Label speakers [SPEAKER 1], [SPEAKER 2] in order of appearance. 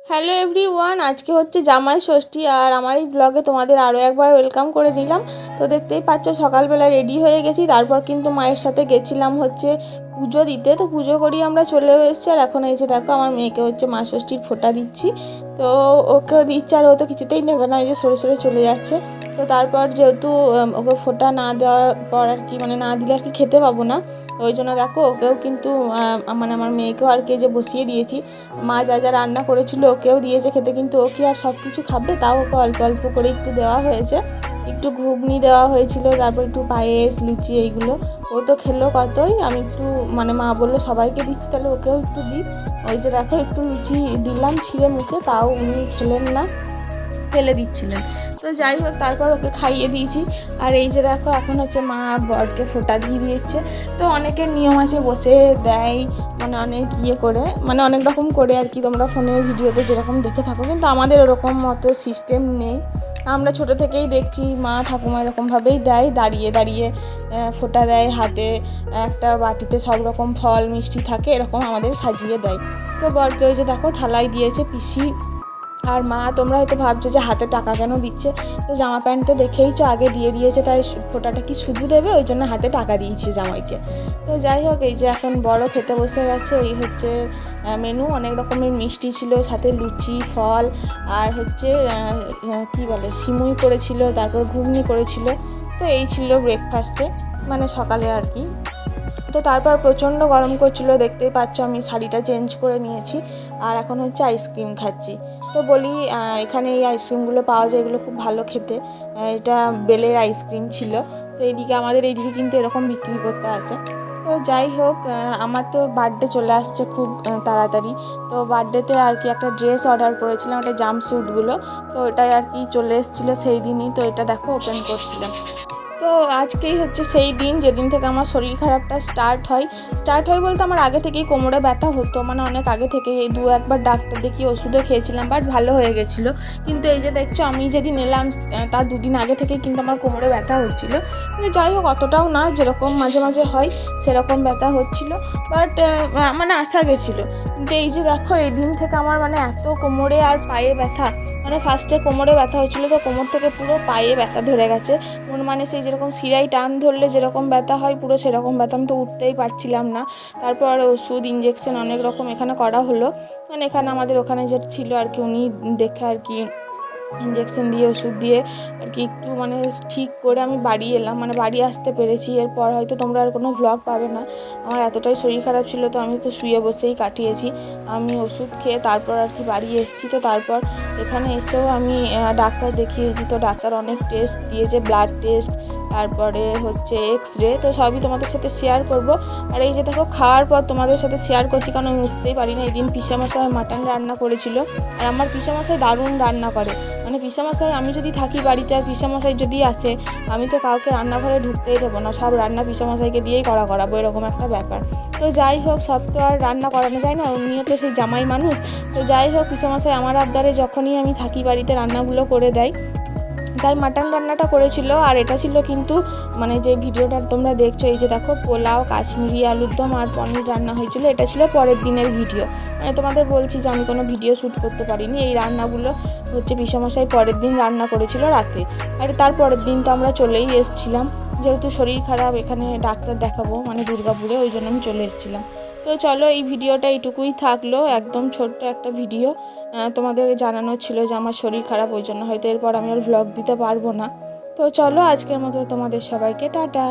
[SPEAKER 1] Hello everyone, আজকে হচ্ছে জামাই ষষ্ঠী আর আমার এই ব্লগে তোমাদের আরও একবার ওয়েলকাম করে নিলাম। তো দেখতেই পাচ্ছ সকালবেলা রেডি হয়ে গেছি, তারপর কিন্তু মায়ের সাথে গেছিলাম হচ্ছে পুজো দিতে। তো পুজো করি আমরা চলেও এসেছি, আর এখন এই যে দেখো আমার মেয়েকে হচ্ছে মা ষষ্ঠীর ফোঁটা দিচ্ছি। তো ওকেও দিচ্ছে, আর ও তো কিছুতেই নেবে না, ওই যে সরে সরে চলে যাচ্ছে। তো তারপর যেহেতু ওকে ফোঁটা না দেওয়ার পর আর কি, মানে না দিলে আর কি খেতে পাবো না, ওই জন্য দেখো ওকেও কিন্তু মানে আমার মেয়েকেও আর কি যে বসিয়ে দিয়েছি। মা যা যা রান্না করেছিল ওকেও দিয়েছে খেতে, কিন্তু ও কি আর সব কিছু খাবে, তাও ওকে অল্প অল্প করে একটু দেওয়া হয়েছে। একটু ঘুগনি দেওয়া হয়েছিল, তারপর একটু পায়েস লুচি এইগুলো। ও তো খেলো কতই, আমি একটু মানে মা বললো সবাইকে দিচ্ছি তাহলে ওকেও একটু দিই। ওই যে দেখো একটু লুচি দিলাম ছিঁড়ে মুখে, তাও উনি খেলেন না, ফেলে দিচ্ছিলেন। তো যাই হোক তারপর ওকে খাইয়ে দিয়েছি। আর এই যে দেখো এখন হচ্ছে মা বরকে ফোঁটা দিয়ে দিয়েছে। তো অনেকের নিয়ম আছে বসে দেয়, মানে অনেক করে, মানে অনেক রকম করে আর কি, তোমরা ফোনে ভিডিওতে যেরকম দেখে থাকো, কিন্তু আমাদের ওরকম মতো সিস্টেম নেই। আমরা ছোট থেকেই দেখছি মা ঠাকুমা এরকমভাবেই দেয়, দাঁড়িয়ে দাঁড়িয়ে ফোঁটা দেয় হাতে, একটা বাটিতে সব রকম ফল মিষ্টি থাকে, এরকম আমাদের সাজিয়ে দেয়। তো বরকে ওই যে দেখো থালায় দিয়েছে পিসি আর মা। তোমরা হয়তো ভাবছো যে হাতে টাকা কেন দিচ্ছে, তো জামা প্যান্ট তো দেখেইছো আগে দিয়ে দিয়েছে, তাই ফোঁটাটা কি শুধু দেবে, ওই জন্য হাতে টাকা দিয়েছে জামাইকে। তো যাই হোক এই যে এখন বড় খেতে বসে গেছে। এই হচ্ছে মেনু, অনেক রকমের মিষ্টি ছিল, সাথে লুচি ফল আর হচ্ছে কি বলে সিমুই করেছিল, তারপর ঘুগনি করেছিল। তো এই ছিল ব্রেকফাস্টে, মানে সকালে আর কি। তো তারপর প্রচণ্ড গরম করছিল, দেখতেই পাচ্ছ আমি শাড়িটা চেঞ্জ করে নিয়েছি, আর এখন হচ্ছে আইসক্রিম খাচ্ছি। তো বলি এখানে এই আইসক্রিমগুলো পাওয়া যায়, এগুলো খুব ভালো খেতে। এটা বেলের আইসক্রিম ছিল। তো এইদিকে আমাদের এইদিকে কিন্তু এরকম বিক্রি করতে আসে। তো যাই হোক আমার তো বার্থডে চলে আসছে খুব তাড়াতাড়ি। তো বার্থডেতে আর কি একটা ড্রেস অর্ডার করেছিলাম, একটা জাম্পস্যুটগুলো। তো এটাই আর কি চলে এসেছিলো সেই দিনই। তো এটা দেখো ওপেন করছিলাম। তো আজকেই হচ্ছে সেই দিন যেদিন থেকে আমার শরীর খারাপটা স্টার্ট হয় বলতে আমার আগে থেকেই কোমরে ব্যথা হতো, মানে অনেক আগে থেকে এই একবার ডাক্তার দেখিয়ে ওষুধও খেয়েছিলাম, বাট ভালো হয়ে গেছিলো। কিন্তু এই যে দেখছো আমি যেদিন এলাম তার দুদিন আগে থেকেই কিন্তু আমার কোমরে ব্যথা হচ্ছিলো। কিন্তু যাই হোক অতটাও না, যেরকম মাঝে মাঝে হয় সেরকম ব্যথা হচ্ছিলো, বাট মানে আসা গেছিলো। কিন্তু এই যে দেখো এই দিন থেকে আমার মানে এত কোমরে আর পায়ে ব্যথা, মানে ফার্স্টে কোমরে ব্যথা হচ্ছিলো, তো কোমর থেকে পুরো পায়ে ব্যথা ধরে গেছে। মানে সেই যেরকম শিরাই টান ধরলে যেরকম ব্যথা হয় পুরো সেরকম ব্যথা, আমি তো উঠতেই পারছিলাম না। তারপর ওষুধ ইঞ্জেকশন অনেক রকম এখানে করা হলো, মানে এখানে আমাদের ওখানে যে ছিল আর কি উনি দেখে আর কি ইঞ্জেকশন দিয়ে ওষুধ দিয়ে আর কি একটু মানে ঠিক করে আমি বাড়ি এলাম, মানে বাড়ি আসতে পেরেছি। এরপর হয়তো তোমরা আর কোনো ভ্লগ পাবে না, আমার এতটাই শরীর খারাপ ছিল, তো আমি তো শুয়ে বসেই কাটিয়েছি। আমি ওষুধ খেয়ে তারপর আর কি বাড়ি এসেছি। তো তারপর এখানে এসেও আমি ডাক্তার দেখিয়েছি। তো ডাক্তার অনেক টেস্ট দিয়েছে, ব্লাড টেস্ট, তারপরে হচ্ছে এক্স-রে, তো সবই তোমাদের সাথে শেয়ার করব। আর এই যে দেখো খাওয়ার পর তোমাদের সাথে শেয়ার করছি, কারণ আমি উঠতেই পারি না। এই দিন পিসামশাই মাটন রান্না করেছিল, আর আমার পিসামশাই দারুণ রান্না করে, মানে পিসামশাই আমি যদি থাকি বাড়িতে আর পিসামশাই যদি আসে, আমি তো কাউকে রান্নাঘরে ঢুকতেই দেবো না, সব রান্না পিসামশাইকে দিয়েই করাবো, এরকম একটা ব্যাপার। তো যাই হোক সব তো আর রান্না করানো যায় না, উনিও তো সেই জামাই মানুষ। তো যাই হোক পিসামশাই আমার আবদারে যখনই আমি থাকি বাড়িতে রান্নাগুলো করে দেয়, তাই মাটন রান্নাটা করেছিল। আর এটা ছিল কিন্তু মানে যে ভিডিওটা তোমরা দেখছো, এই যে দেখো পোলাও, কাশ্মীরি আলুর দম আর পনির রান্না হয়েছিল, এটা ছিল পরের দিনের ভিডিও। মানে তোমাদের বলছি যে আমি কোনো ভিডিও শ্যুট করতে পারিনি, এই রান্নাগুলো হচ্ছে পিসেমশাই পরের দিন রান্না করেছিল রাতে। আর তার পরের দিন তো আমরা চলেই এসেছিলাম, যেহেতু শরীর খারাপ, এখানে ডাক্তার দেখাবো মানে দুর্গাপুরে, ওই জন্য আমি চলে এসেছিলাম। তো চলো এই ভিডিওটা এইটুকুই থাকলো, একদম ছোট্ট একটা ভিডিও। তোমাদের জানানো ছিল যে আমার শরীর খারাপ, ওই জন্য হয়তো এরপর আমি আর ভ্লগ দিতে পারবো না। তো চলো আজকের মতো তোমাদের সবাইকে টাটা।